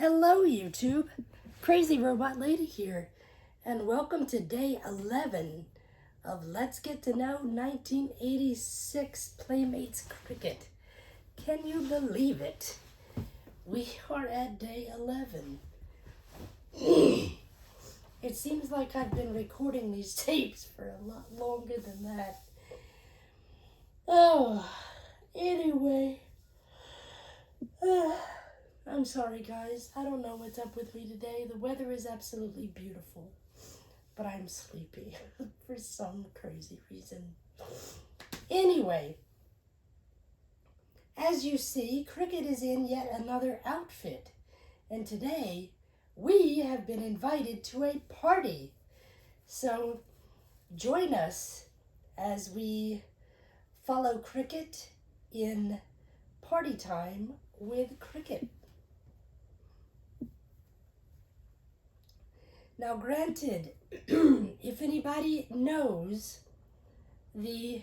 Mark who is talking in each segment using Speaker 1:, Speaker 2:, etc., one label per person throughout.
Speaker 1: Hello YouTube, Crazy Robot Lady here, and welcome to day 11 of Let's Get to Know 1986 Playmates Cricket. Can you believe it? We are at day 11. It seems like I've been recording these tapes for a lot longer than that. Oh, anyway. I'm sorry guys, I don't know what's up with me today. The weather is absolutely beautiful, but I'm sleepy for some crazy reason. Anyway, as you see, cricket is in yet another outfit, and today we have been invited to a party. So join us as we follow cricket in party time with cricket. Now granted, if anybody knows the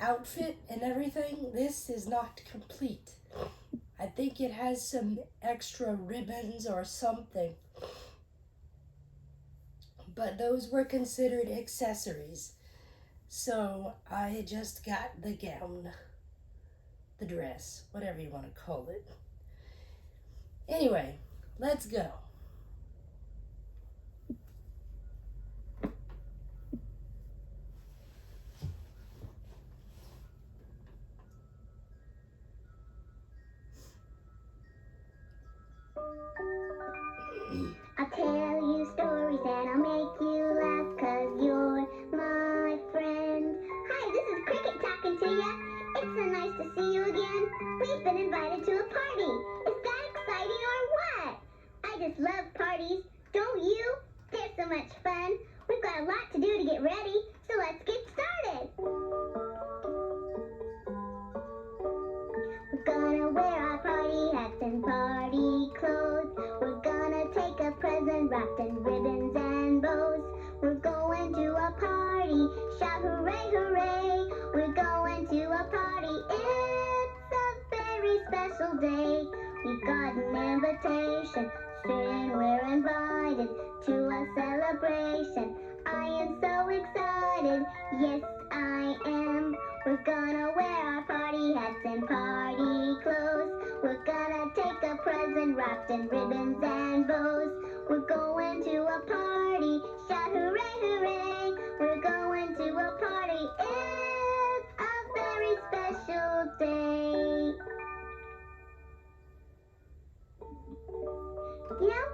Speaker 1: outfit and everything, this is not complete. I think it has some extra ribbons or something, but those were considered accessories. So I just got the gown, the dress, whatever you want to call it. Anyway, let's go.
Speaker 2: I'll tell you stories and I'll make you laugh 'cause you're my friend. Hi, this is Cricket talking to ya. It's so nice to see you again. We've been invited to a party. Is that exciting or what? I just love parties. Don't you? They're so much fun. We've got a lot to do to get ready, so let's get started. We're gonna wear our party hats and party clothes. We're gonna take a present wrapped in ribbons and bows. We're going to a party, shout hooray, hooray. We're going to a party, it's a very special day. We got an invitation, saying we're invited to a celebration. I am so excited, yes I am. We're gonna wear our party hats and party clothes. We're gonna take a present wrapped in ribbons and bows. We're going to a party, shout hooray, hooray. We're going to a party, it's a very special day. You know,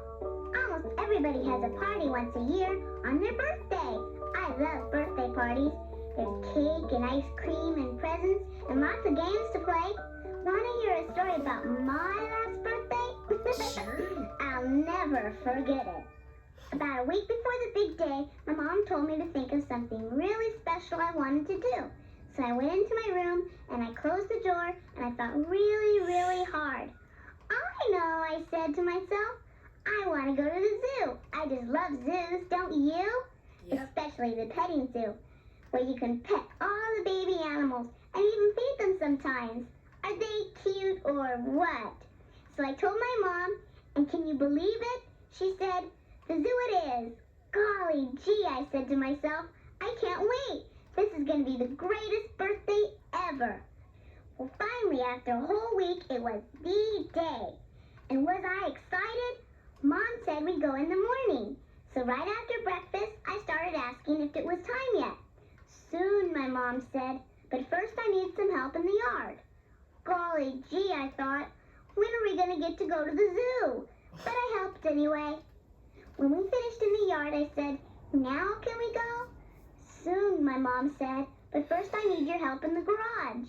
Speaker 2: almost everybody has a party once a year on their birthday. I love birthday parties. There's cake and ice cream and presents and lots of games to play. Want to hear a story about my last birthday?
Speaker 1: Sure.
Speaker 2: I'll never forget it. About a week before the big day, my mom told me to think of something really special I wanted to do. So I went into my room and I closed the door and I thought really, really hard. I know, I said to myself, I want to go to the zoo. I just love zoos, don't you?
Speaker 1: Yep.
Speaker 2: Especially the petting zoo, where you can pet all the baby animals and even feed them sometimes. Are they cute or what? So I told my mom, and can you believe it? She said, the zoo it is. Golly gee, I said to myself, I can't wait. This is going to be the greatest birthday ever. Well, finally, after a whole week, it was the day. And was I excited? Mom said we'd go in the morning. So right after breakfast, I started asking if it was time yet. Soon, my mom said, but first I need some help in the yard. Golly gee, I thought, when are we going to get to go to the zoo? But I helped anyway. When we finished in the yard, I said, now can we go? Soon, my mom said, but first I need your help in the garage.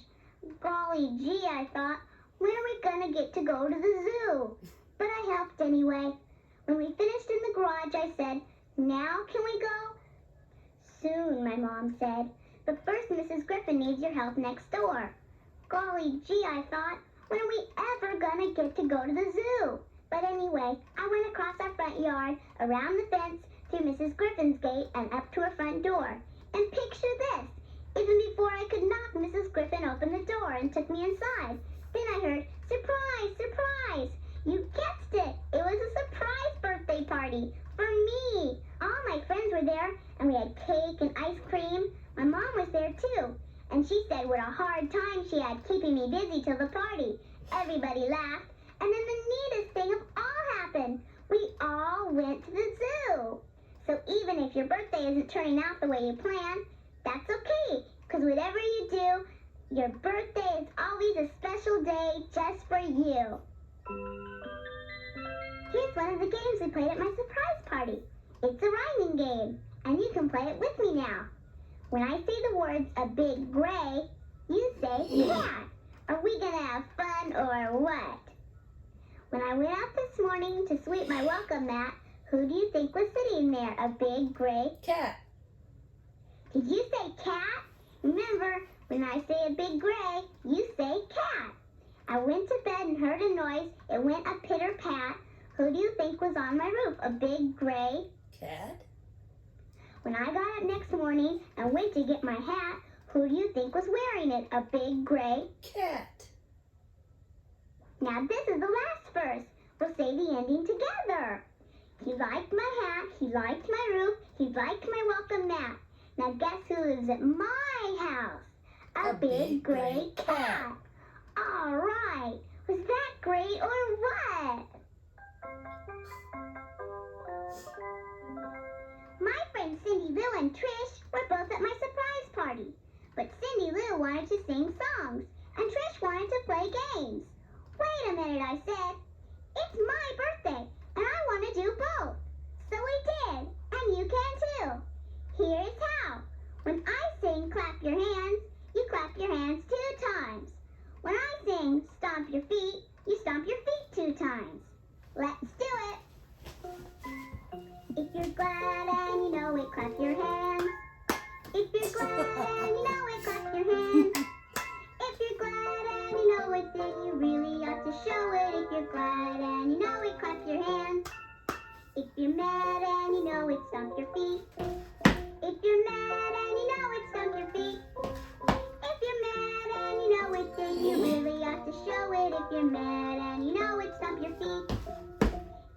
Speaker 2: Golly gee, I thought, when are we going to get to go to the zoo? But I helped anyway. When we finished in the garage, I said, now can we go? Soon, my mom said, but first Mrs. Griffin needs your help next door. Golly gee, I thought, when are we ever gonna get to go to the zoo? But anyway, I went across our front yard, around the fence, through Mrs. Griffin's gate, and up to her front door. And picture this, even before I could knock, Mrs. Griffin opened the door and took me inside. Then I heard, Surprise, surprise! You guessed it! It was a surprise birthday party for me! All my friends were there, and we had cake and ice cream. My mom was there too, and she said what a hard time she had keeping me busy till the party. Everybody laughed, and then the neatest thing of all happened. We all went to the zoo. So even if your birthday isn't turning out the way you planned, that's okay, because whatever you do, your birthday is always a special day just for you. Here's one of the games we played at my surprise party. It's a rhyming game, and you can play it with me now. When I say the words a big gray, you say cat. Are we gonna have fun or what? When I went out this morning to sweep my welcome mat, who do you think was sitting there? A big gray
Speaker 1: cat.
Speaker 2: Did you say cat? Remember, when I say a big gray, you say cat. I went to bed and heard a noise. It went a pitter-pat. Who do you think was on my roof? A big gray
Speaker 1: cat.
Speaker 2: When I got up next morning and went to get my hat, who do you think was wearing it? A big gray
Speaker 1: cat.
Speaker 2: Now this is the last verse. We'll say the ending together. He liked my hat, he liked my roof, he liked my welcome mat. Now guess who lives at my house? A big gray cat. All right. Was that great or what? My friends Cindy Lou and Trish were both at my surprise party. But Cindy Lou wanted to sing songs, and Trish wanted to play games. Wait a minute, I said. It's my birthday, and I want to do both. So we did, and you can too. Here's how. When I sing clap your hands, you clap your hands 2 times. When I sing stomp your feet, you stomp your feet 2 times. Let's do it. If you're glad and you know it, clap your hands. If you're glad and you know it, clap your hands. If you're glad and you know it, then you really ought to show it. If you're glad and you know it, clap your hands. If you're mad and you know it, stomp your feet. If you're mad and you know it, stomp your feet. If you're mad and you know it, then you really ought to show it. If you're mad and you know it, stomp your feet.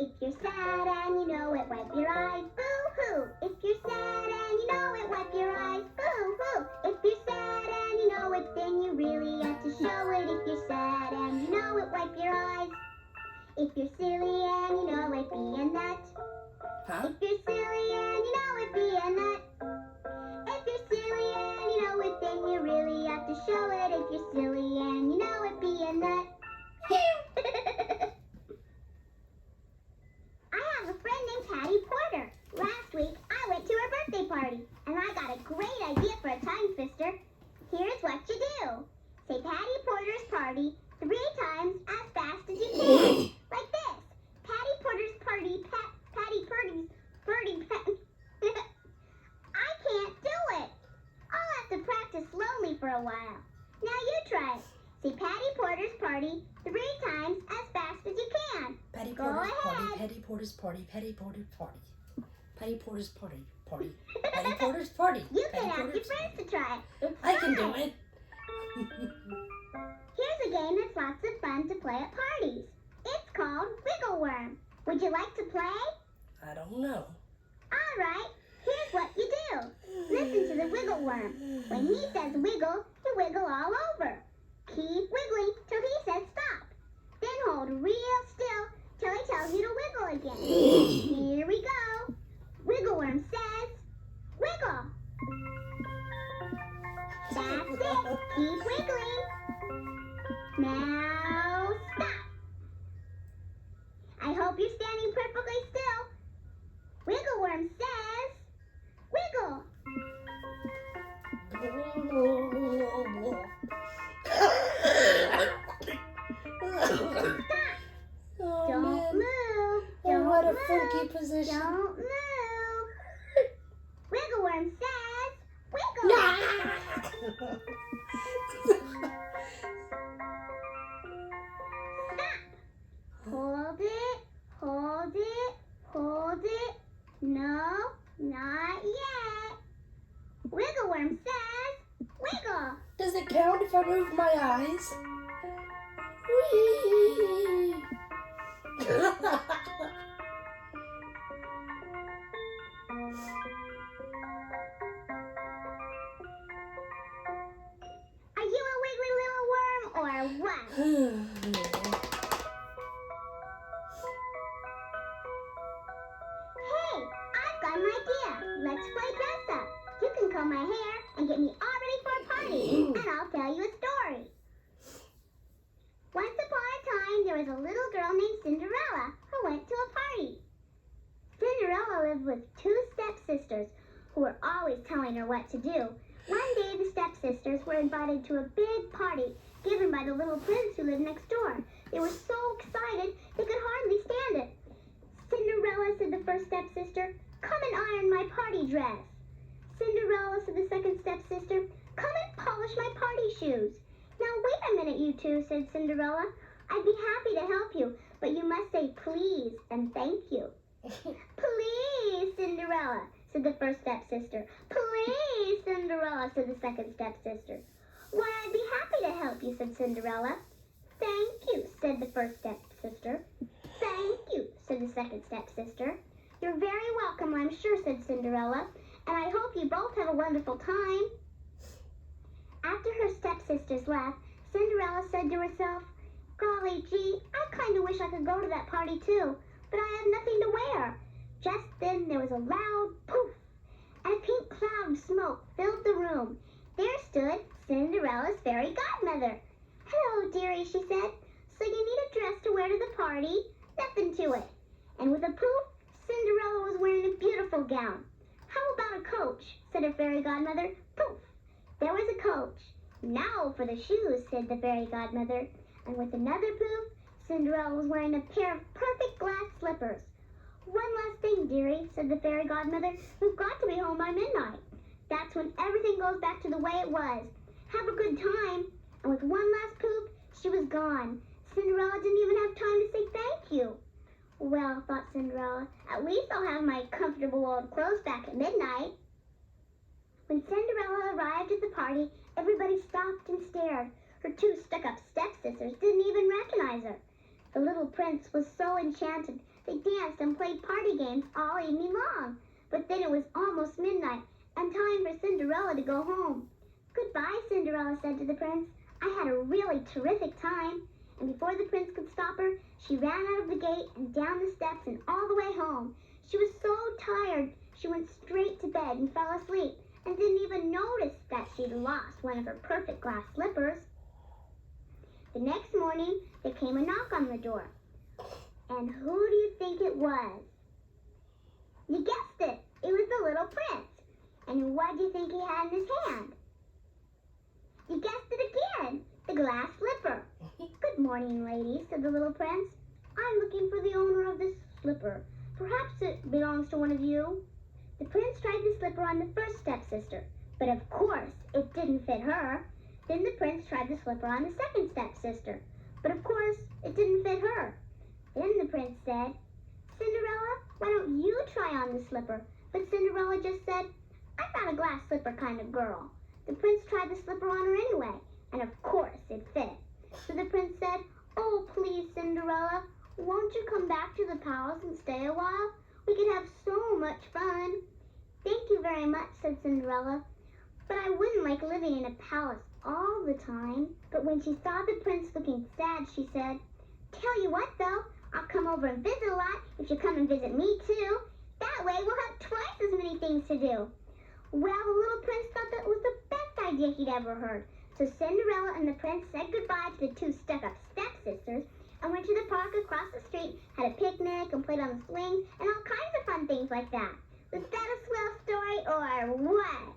Speaker 2: If you're sad and you know it, wipe your eyes, boo-hoo. If you're sad and you know it, wipe your eyes, boo-hoo. If you're sad and you know it, then you really ought to show it. If you're sad and you know it, wipe your eyes. If you're silly and you know it, be a nut.
Speaker 1: Huh?
Speaker 2: If you're silly and you know it, be a nut. If you're silly and you know it, then you really ought to show it. If you're silly and you know it, be a nut. I have a friend named Patty Porter. Last week, I went to her birthday party, and I got a great idea for a tongue twister. Here's what you do. Say Patty Porter's party 3 times as fast as you can. Like this. Patty Porter's party, Patty Porter's birdie, I can't do it. I'll have to practice slowly for a while. Now you try it. Say Patty Porter's party 3 times as fast as you can.
Speaker 1: Patty
Speaker 2: Go
Speaker 1: Porter's party,
Speaker 2: ahead.
Speaker 1: Patty Porter's party, Patty Porter's party. Patty Porter's party, party. Patty Porter's party.
Speaker 2: You
Speaker 1: Patty
Speaker 2: can ask your
Speaker 1: Porter's
Speaker 2: friends to try it. It's
Speaker 1: I can do
Speaker 2: fun.
Speaker 1: it.
Speaker 2: Here's a game that's lots of fun to play at parties. It's called Wiggle Worm. Would you like to play?
Speaker 1: I don't know.
Speaker 2: All right. Here's what you do. Listen to the wiggle worm. When he says wiggle, you wiggle all over. Keep wiggling till he says stop. Then hold real still till he tells you to wiggle again. Here we go. Wiggle worm says wiggle. That's it. Keep wiggling. Now stop. I hope you're standing perfectly still. Wiggle worm says wiggle.
Speaker 1: Oh,
Speaker 2: Don't
Speaker 1: man.
Speaker 2: move.
Speaker 1: Oh,
Speaker 2: Don't
Speaker 1: what a
Speaker 2: move.
Speaker 1: funky position.
Speaker 2: Don't move. Wiggle worm says wiggle. Stop. Hold it. Hold it. Hold it. No, not yet. Wiggle worm says wiggle.
Speaker 1: Does it count if I move my eyes? Whee!
Speaker 2: Are you a wiggly little worm or what? Hey, I've got an idea. Let's play dress up. You can comb my hair and get me all ready for a party, and I'll tell you a story. Once upon a time, there was a little girl named Cinderella who went to a party. Cinderella lived with two stepsisters who were always telling her what to do. One day, the stepsisters were invited to a big party given by the little prince who lived next door. They were so excited they could hardly stand it. Cinderella, said the first stepsister, come and iron my party dress. Cinderella, said the second stepsister, come and polish my party shoes. Now wait a minute, you two, said Cinderella. I'd be happy to help you, but you must say please and thank you. Please, Cinderella, said the first stepsister. Please, Cinderella, said the second stepsister. Why, I'd be happy to help you, said Cinderella. Thank you, said the first stepsister. Thank you, said the second stepsister. You're very welcome, I'm sure, said Cinderella, and I hope you both have a wonderful time. After her stepsisters left, Cinderella said to herself, golly gee, I kind of wish I could go to that party too, but I have nothing to wear. Just then there was a loud poof, and a pink cloud of smoke filled the room. There stood Cinderella's fairy godmother. Hello, dearie, she said. So you need a dress to wear to the party? Nothing to it. And with a poof, Cinderella was wearing a beautiful gown. How about a coach? Said her fairy godmother. Poof! There was a coach. Now for the shoes, said the fairy godmother. And with another poof, Cinderella was wearing a pair of perfect glass slippers. One last thing, dearie, said the fairy godmother. We've got to be home by midnight. That's when everything goes back to the way it was. Have a good time. And with one last poof, she was gone. Cinderella didn't even have time to say thank you. Well, thought Cinderella, at least I'll have my comfortable old clothes back at midnight. When Cinderella arrived at the party, everybody stopped and stared. Her two stuck-up stepsisters didn't even recognize her. The little prince was so enchanted, they danced and played party games all evening long. But then it was almost midnight, and time for Cinderella to go home. Goodbye, Cinderella said to the prince. I had a really terrific time. And before the prince could stop her, she ran out of the gate and down the steps and all the way home. She was so tired, she went straight to bed and fell asleep and didn't even notice that she'd lost one of her perfect glass slippers. The next morning, there came a knock on the door. And who do you think it was? You guessed it. It was the little prince. And what do you think he had in his hand? You guessed it again. The glass slipper. Good morning, ladies, said the little prince. I'm looking for the owner of this slipper. Perhaps it belongs to one of you. The prince tried the slipper on the first stepsister, but of course it didn't fit her. Then the prince tried the slipper on the second stepsister, but of course it didn't fit her. Then the prince said, Cinderella, why don't you try on the slipper? But Cinderella just said, I'm not a glass slipper kind of girl. The prince tried the slipper on her anyway, and of course it fit. So the prince said, oh, please, Cinderella, won't you come back to the palace and stay a while? We could have so much fun. Thank you very much, said Cinderella, but I wouldn't like living in a palace all the time. But when she saw the prince looking sad, she said, tell you what, though, I'll come over and visit a lot if you come and visit me, too. That way we'll have twice as many things to do. Well, the little prince thought that was the best idea he'd ever heard. So Cinderella and the prince said goodbye to the two stuck-up stepsisters and went to the park across the street, had a picnic and played on the swings and all kinds of fun things like that. Was that a swell story or what?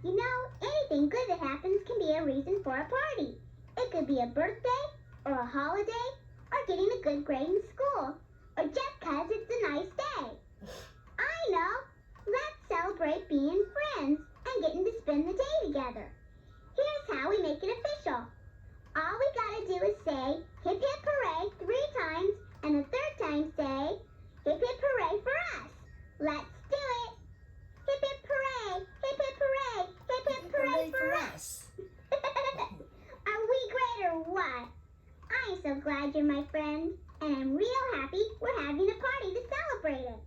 Speaker 2: You know, anything good that happens can be a reason for a party. It could be a birthday or a holiday or getting a good grade in school or just 'cause it's a nice day. I know. Let's celebrate being friends and getting to spend the day together. Here's how we make it official. All we gotta do is say, hip hip hooray 3 times, and the 3rd time say, hip hip hooray for us. Let's do it. Hip hip hooray, hip hip hooray, hip hip hooray for us. Are we great or what? friend, and I'm real happy we're having a party to celebrate it.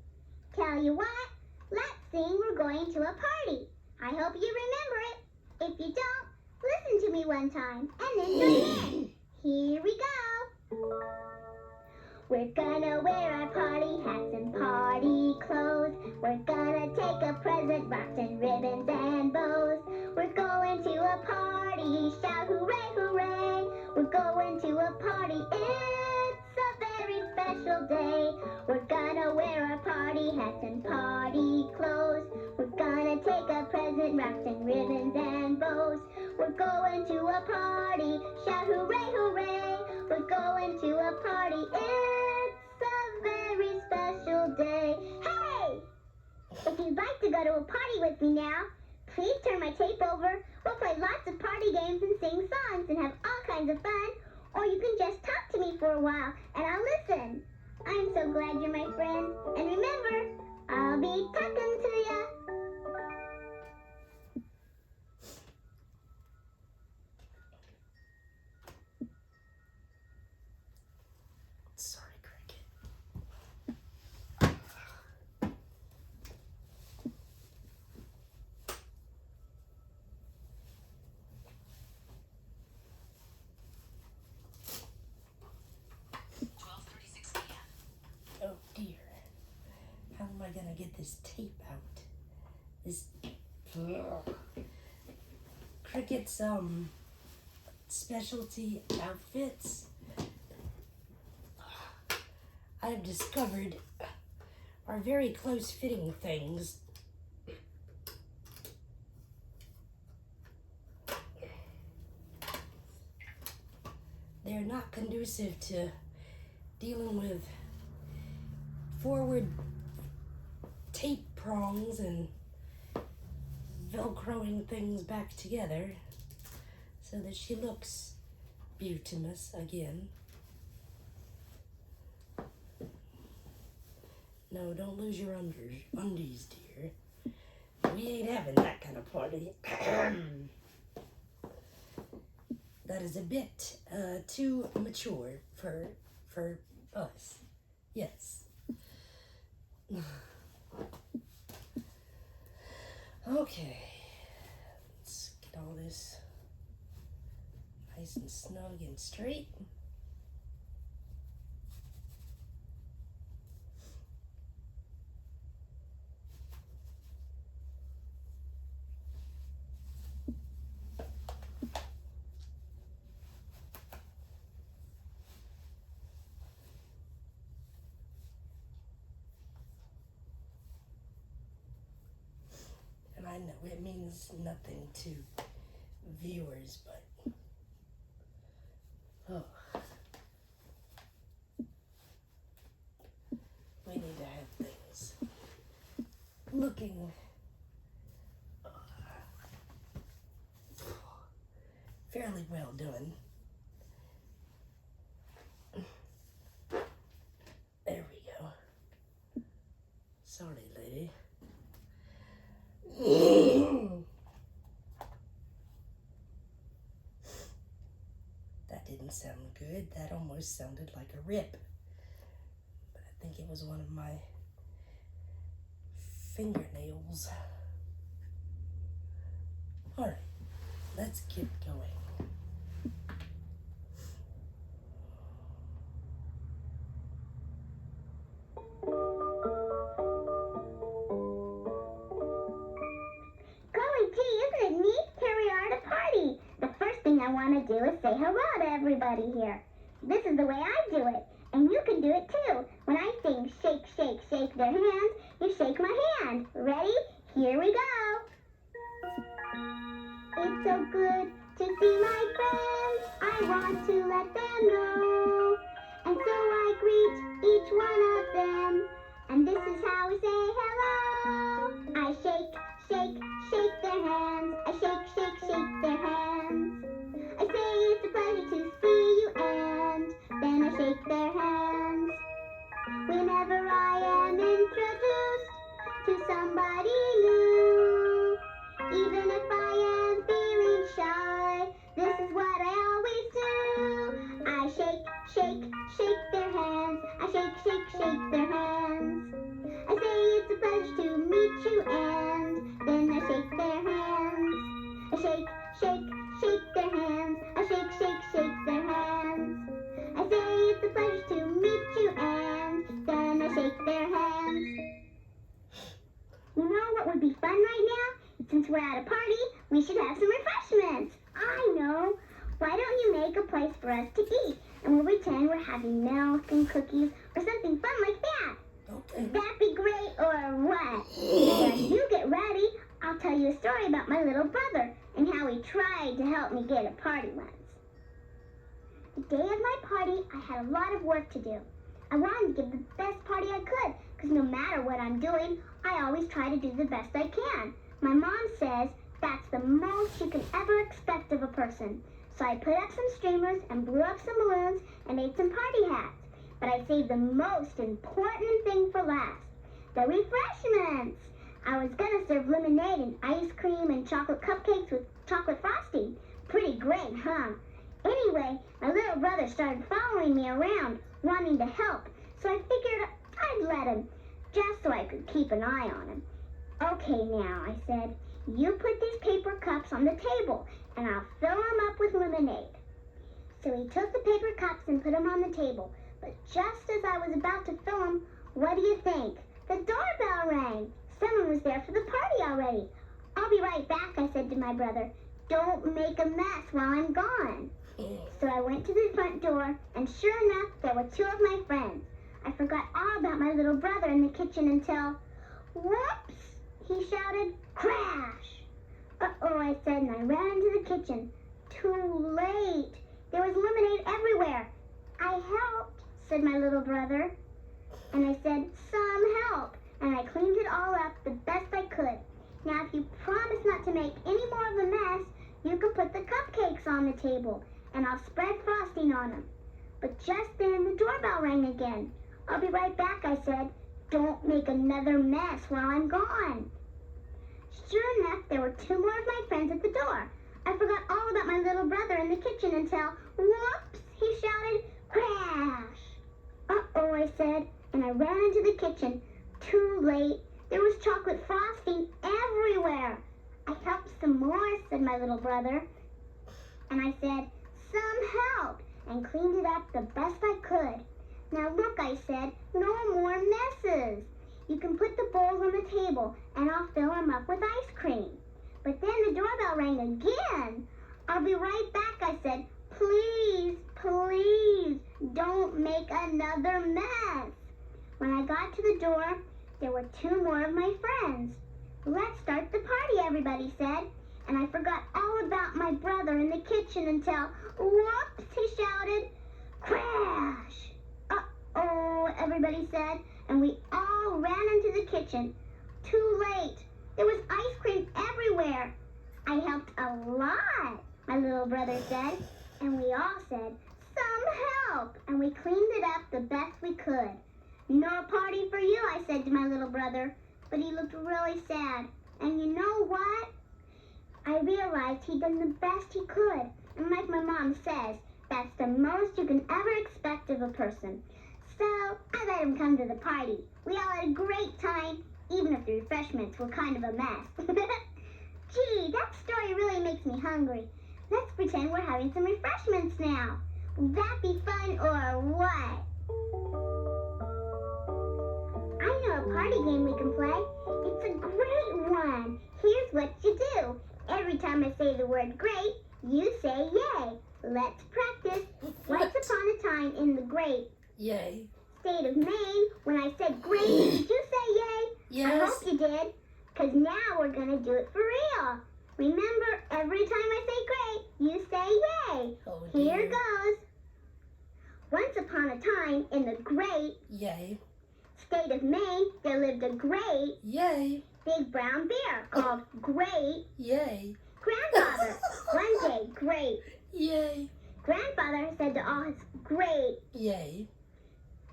Speaker 2: Tell you what, let's sing We're Going to a Party. I hope you remember it. If you don't, listen to me one time, and then join in. Here we go. We're gonna wear our party hats and party clothes. We're gonna take a present wrapped in ribbons and bows. We're going to a party, shout hooray, hooray. We're going to a party, it's a very special day. We're gonna wear our party hats and party clothes. We're gonna take a present wrapped in ribbons and bows. We're going to a party, shout hooray, hooray. We're going to a party, it's a very special day. Hey! If you'd like to go to a party with me now, please turn my tape over. We'll play lots of party games and sing songs and have all kinds of fun. Or you can just talk to me for a while and I'll listen. I'm so glad you're my friend. And remember, I'll be talking to ya.
Speaker 1: Sorry, Cricket. Oh dear. How am I gonna get this tape out? This Cricket's specialty outfits I've discovered are very close fitting things. They're not conducive to dealing with forward tape prongs and velcroing things back together so that she looks beautimous again. No, don't lose your undies, dear. We ain't having that kind of party. That is a bit too mature for us. Yes. Okay. Let's get all this nice and snug and straight. I know it means nothing to viewers, but we need to have things looking fairly well done. There we go. Sorry, lady. That didn't sound good. That almost sounded like a rip. But I think it was one of my fingernails. Alright, let's get going.
Speaker 2: I want to do is say hello to everybody here. This is the way I do it, and you can do it too. When I sing shake, shake, shake their hands, you shake my hand. Ready? Here we go. It's so good to see my friends. I want to let them know. And so I greet each one of them. And this is how we say hello. I shake, shake, shake their hands. I shake, shake, shake their hands. I say it's a pleasure to see you, and then I shake their hands. Whenever I am introduced to somebody new, even if I am feeling shy, this is what I always do. I shake, shake, shake their hands. I shake, shake, shake their hands. I say it's a pleasure to meet you, and then I shake their hands. I shake, shake, shake their hands. I shake, shake, shake their hands. I say it's a pleasure to meet you, and then I shake their hands. You know what would be fun right now? Since we're at a party, we should have some refreshments. I know. Why don't you make a place for us to eat, and we'll pretend we're having milk and cookies or something fun like that?
Speaker 1: Okay.
Speaker 2: Would that be great or what? As you get ready, I'll tell you a story about my little brother and how he tried to help me get a party once. The day of my party, I had a lot of work to do. I wanted to give the best party I could, because no matter what I'm doing, I always try to do the best I can. My mom says that's the most you can ever expect of a person. So I put up some streamers and blew up some balloons and made some party hats. But I saved the most important thing for last, the refreshments. I was gonna serve lemonade and ice cream and chocolate cupcakes with chocolate frosting. Pretty great, huh? Anyway, my little brother started following me around, wanting to help. So I figured I'd let him, just so I could keep an eye on him. Okay now, I said, you put these paper cups on the table, and I'll fill them up with lemonade. So he took the paper cups and put them on the table. But just as I was about to fill them, what do you think? The doorbell rang. Someone was there for the party already. I'll be right back, I said to my brother. Don't make a mess while I'm gone. So I went to the front door, and sure enough, there were two of my friends. I forgot all about my little brother in the kitchen until, whoops, he shouted, crash. Uh-oh, I said, and I ran into the kitchen. Too late. There was lemonade everywhere. I helped, said my little brother. And I said, some help. And I cleaned it all up the best I could. Now, if you promise not to make any more of a mess, you can put the cupcakes on the table, and I'll spread frosting on them. But just then, the doorbell rang again. I'll be right back, I said. Don't make another mess while I'm gone. Sure enough, there were two more of my friends at the door. I forgot all about my little brother in the kitchen until, whoops, he shouted, crash. Uh-oh, I said, and I ran into the kitchen. Too late. There was chocolate frosting everywhere. I helped some more, said my little brother. And I said, some help, and cleaned it up the best I could. Now look, I said, no more messes. You can put the bowls on the table, and I'll fill them up with ice cream. But then the doorbell rang again. I'll be right back, I said. Please, please, don't make another mess. When I got to the door, there were two more of my friends. Let's start the party, everybody said. And I forgot all about my brother in the kitchen until, whoops, he shouted, crash. Uh-oh, everybody said, and we all ran into the kitchen. Too late. There was ice cream everywhere. I helped a lot, my little brother said, and we all said, some help, and we cleaned it up the best we could. No party for you, I said to my little brother, but he looked really sad. And you know what? I realized he'd done the best he could, and like my mom says, that's the most you can ever expect of a person. So I let him come to the party. We all had a great time, even if the refreshments were kind of a mess. Gee, that story really makes me hungry. Let's pretend we're having some refreshments now. Will that be fun or what? I know a party game we can play. It's a great one. Here's what you do. Every time I say the word great, you say yay. Let's practice. Once upon a time in the great
Speaker 1: Yay.
Speaker 2: state of Maine, when I said great, did you say yay?
Speaker 1: Yes.
Speaker 2: I hope you did, because now we're going to do it for real. Remember, every time I say great, you say yay.
Speaker 1: Oh,
Speaker 2: Here
Speaker 1: dear.
Speaker 2: goes. Once upon a time in the great
Speaker 1: Yay.
Speaker 2: state of Maine, there lived a great
Speaker 1: Yay.
Speaker 2: big brown bear called Great
Speaker 1: Yay.
Speaker 2: Grandfather. One day, Great
Speaker 1: Yay.
Speaker 2: Grandfather said to all his great
Speaker 1: Yay.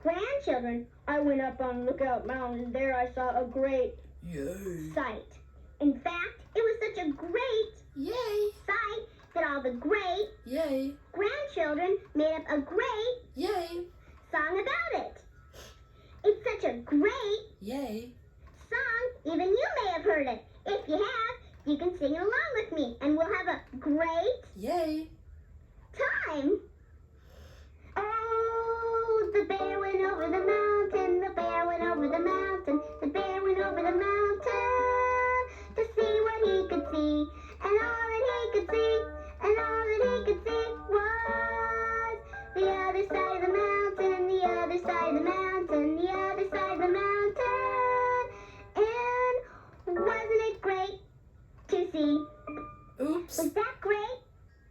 Speaker 2: grandchildren, I went up on Lookout Mountain and there I saw a great
Speaker 1: Yay.
Speaker 2: sight. In fact, it was such a great
Speaker 1: Yay.
Speaker 2: sight that all the great
Speaker 1: Yay.
Speaker 2: grandchildren made up a great
Speaker 1: Yay.
Speaker 2: song about it. It's such a great
Speaker 1: Yay.
Speaker 2: song, even you may have heard it. If you have, you can sing it along with me, and we'll have a great
Speaker 1: Yay.
Speaker 2: time. Oh, the bear went over the mountain, the bear went over the mountain, the bear went over the mountain to see what he could see, and all that he could see, and all that he could see was the other side of the mountain, the other side of the mountain, the other side of the mountain, and wasn't it great to see?
Speaker 1: Oops.
Speaker 2: Was that great?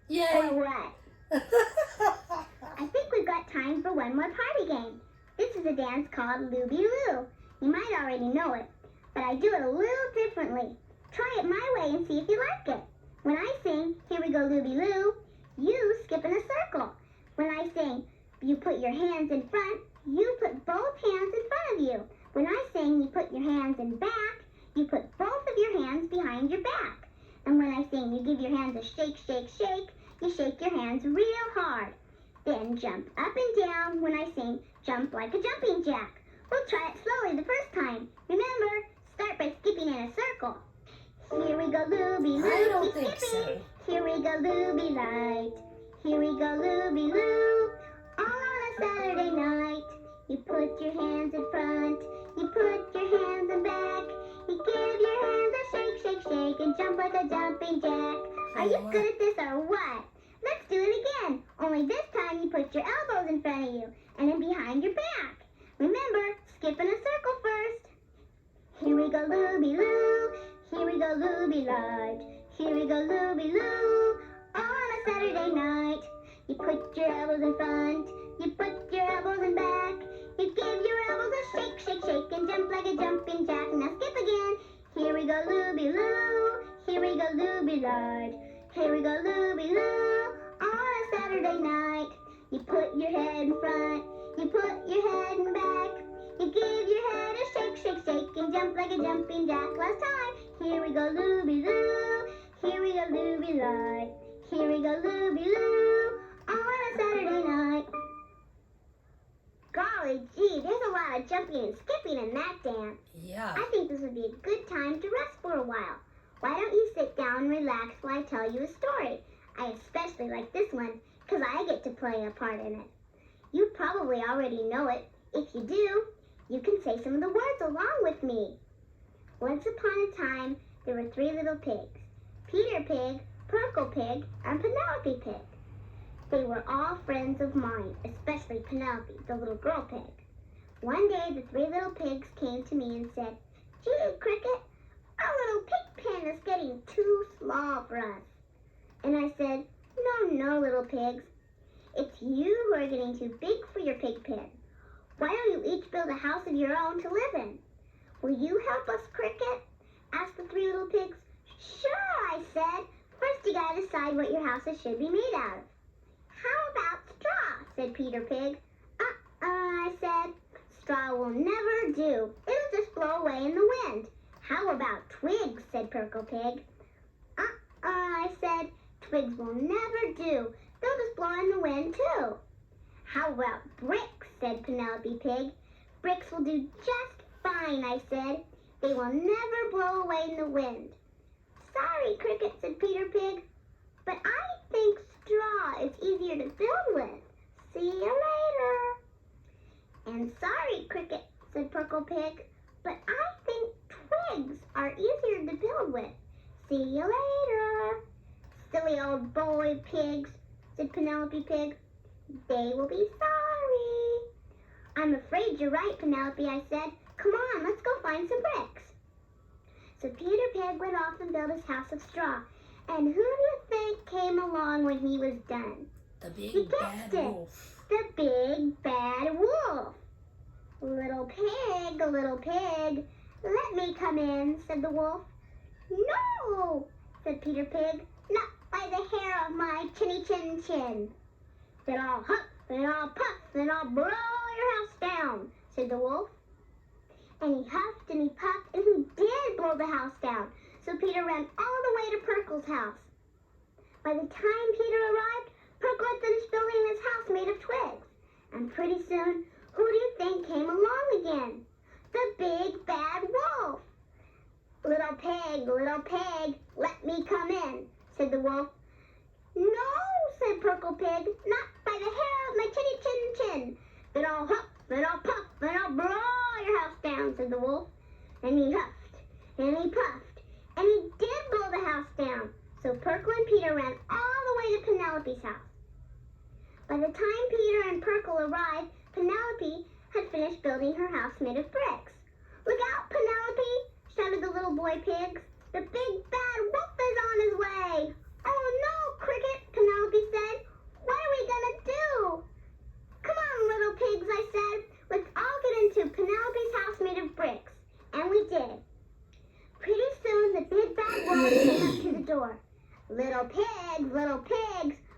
Speaker 1: Yay.
Speaker 2: Or what? I think we've got time for one more party game. This is a dance called Looby Loo. You might already know it, but I do it a little differently. Try it my way and see if you like it. When I sing, here we go Looby Loo, you skip in a circle. When I sing, you put your hands in front, you put both hands in front of you. When I sing, you put your hands in back, you put both of your hands behind your back. And when I sing, you give your hands a shake, shake, shake. You shake your hands real hard. Then jump up and down. When I sing, jump like a jumping jack. We'll try it slowly the first time. Remember, start by skipping in a circle. Here we go, Looby Loo.
Speaker 1: I don't
Speaker 2: Keep
Speaker 1: think
Speaker 2: skipping.
Speaker 1: so.
Speaker 2: Here we go, Looby Light. Here we go, Looby Loo. All on a Saturday night. You put your hands in front. You put your hands in back. You give your hands a shake, shake, shake, and jump like a jumping jack. Are you good at this or what? Let's do it again. Only this time you put your elbows in front of you and then behind your back. Remember, skip in a circle first. Here we go, Looby Loo. Here we go, Looby Light. Here we go, Looby Loo. On a Saturday night. You put your elbows in front. You put your elbows in back. You give your elbows a shake, shake, shake, and jump like a jumping jack. Now skip again. Here we go, Looby Loo. Here we go, Looby Light. Here we go, Looby Loo. On a Saturday night. You put your head in front. You put your head in back. You give your head a shake, shake, shake, and jump like a jumping jack. Last time. Here we go, Looby Loo. Here we go, Looby Light. Here we go, Looby Loo. On a Saturday night. Golly gee, there's a lot of jumping and skipping in that dance.
Speaker 1: Yeah.
Speaker 2: I think this would be a good time to rest for a while. Why don't you sit down and relax while I tell you a story? I especially like this one because I get to play a part in it. You probably already know it. If you do, you can say some of the words along with me. Once upon a time, there were 3 little pigs. Peter Pig, Purple Pig, and Penelope Pig. They were all friends of mine, especially Penelope, the little girl pig. One day, the 3 little pigs came to me and said, "Gee, Cricket, our little pig pen is getting too small for us." And I said, No, little pigs. It's you who are getting too big for your pig pen. Why don't you each build a house of your own to live in? Will you help us, Cricket?" asked the 3 little pigs. "Sure," I said. "First you gotta decide what your houses should be made out of." "How about straw?" said Peter Pig. I said. "Straw will never do. It'll just blow away in the wind." "How about twigs?" said Purple Pig. I said. "Twigs will never do. They'll just blow in the wind too." "How about bricks?" said Penelope Pig. "Bricks will do just fine," I said. "They will never blow away in the wind." "Sorry, Cricket," said Peter Pig, "but I think straw is easier to build with. See you later." "And sorry, Cricket," said Purple Pig, "but I think twigs are easier to build with. See you later." "Silly old boy pigs," said Penelope Pig. "They will be sorry." "I'm afraid you're right, Penelope," I said. "Come on, let's go find some bricks." So Peter Pig went off and built his house of straw. And who do you think came along when he was done?
Speaker 1: The
Speaker 2: You
Speaker 1: big
Speaker 2: guessed
Speaker 1: bad
Speaker 2: it.
Speaker 1: wolf.
Speaker 2: The big bad wolf. Little pig, let me come in," said the wolf. "No," said Peter Pig, "not by the hair of my chinny chin chin." "Then I'll huff, then I'll puff, then I'll blow your house down," said the wolf. And he huffed and he puffed and he did blow the house down. So Peter ran all the way to Purkle's house. By the time Peter arrived, Purkle had finished building his house made of twigs. And pretty soon, who do you think came along again? The big bad wolf. Little pig, let me come in, said the wolf. No, said Purple Pig, not by the hair of my chinny chin chin. Then I'll huff, then I'll puff, then I'll blow your house down, said the wolf. And he huffed, and he puffed, and he did blow the house down. So Purple and Peter ran all the way to Penelope's house. By the time Peter and Purple arrived, Penelope had finished building her house made of bricks. Look out, Penelope, shouted the little boy pigs. The big bad wolf is on his way. Oh no, Cricket, Penelope said. What are we gonna do? Come on, little pigs, I said. Let's all get into Penelope's house made of bricks. And we did. Pretty soon, the big bad wolf came up to the door. Little pigs,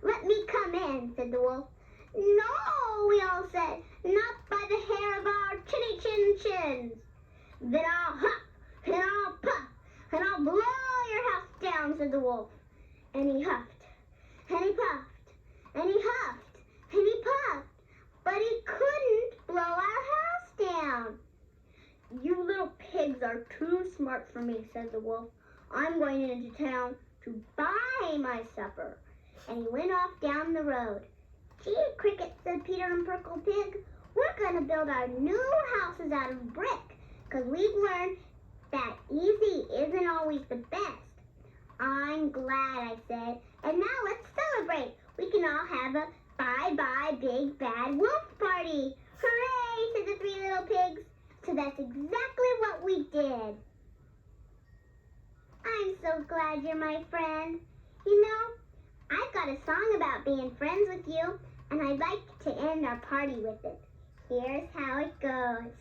Speaker 2: let me come in, said the wolf. No, we all said, not by the hair of our chinny chin chins. Then I'll huff, and I'll puff, and I'll blow your house down, said the wolf. And he huffed, and he puffed, and he huffed, and he puffed, but he couldn't blow our house down. You little pigs are too smart for me, said the wolf. I'm going into town to buy my supper. And he went off down the road. Gee, Cricket, said Peter and Purple Pig, we're going to build our new houses out of brick, because we've learned that easy isn't always the best. I'm glad, I said. And now let's celebrate. We can all have a bye-bye big bad wolf party. Hooray, said the three little pigs. So that's exactly what we did. I'm so glad you're my friend. You know, I've got a song about being friends with you, and I'd like to end our party with it. Here's how it goes.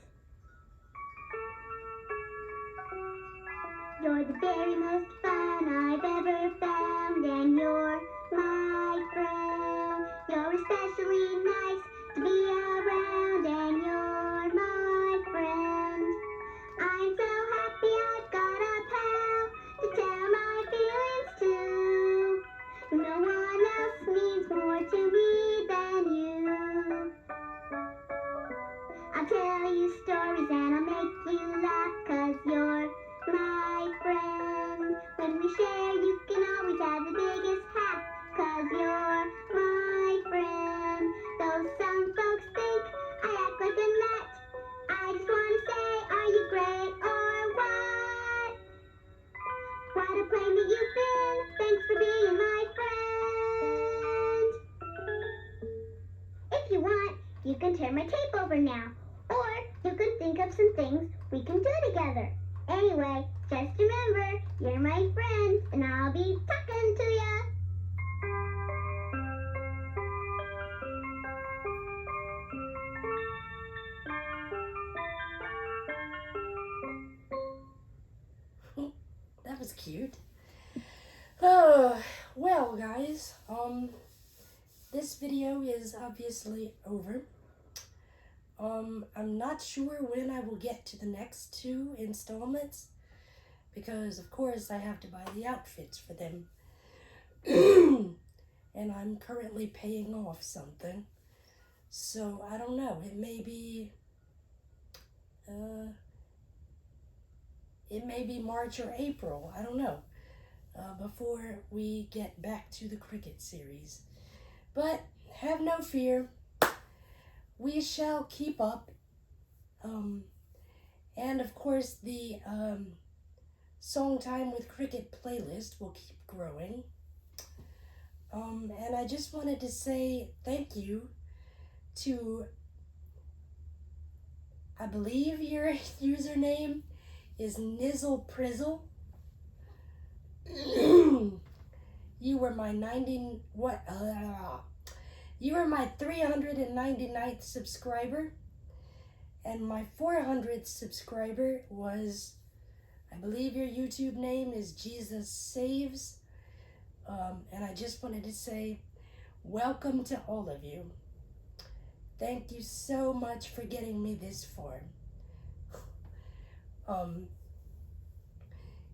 Speaker 2: You're the very most fun I've ever found, and you're my friend. You're especially nice to be around, and you're my friend. I'm so happy I've got a pal to tell my feelings to. No one else means more to me than you. I'll tell you stories and I'll make you laugh, 'cause you're my friend. When we share, you can always have the biggest laugh, 'cause you're my friend. Though some folks think I act like a nut, I just want to say, are you great or what? What a playmate you've been. Thanks for being my friend. If you want, you can turn my tape over now. Or you can think of some things we can do together. Anyway, just remember, you're my friend, and I'll be talking to ya.
Speaker 1: That was cute. Oh, well, guys, this video is obviously over. I'm not sure when I will get to the next 2 installments, because of course I have to buy the outfits for them. And I'm currently paying off something. So I don't know, it may be March or April, I don't know, before we get back to the cricket series. But have no fear, we shall keep up. And of course the Song Time with Cricket playlist will keep growing. And I just wanted to say thank you to, I believe your username is Nizzle Prizzle. You were my 399th subscriber, and my 400th subscriber was, I believe your YouTube name is Jesus Saves. And I just wanted to say welcome to all of you. Thank you so much for getting me this far.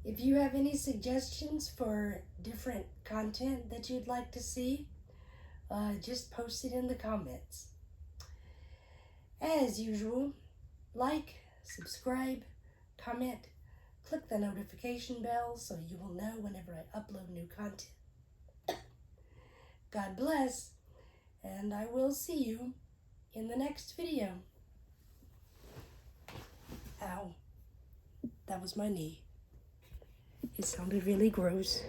Speaker 1: If you have any suggestions for different content that you'd like to see, just post it in the comments. As usual, like, subscribe, comment, click the notification bell so you will know whenever I upload new content. God bless, and I will see you in the next video. Ow. That was my knee. It sounded really gross.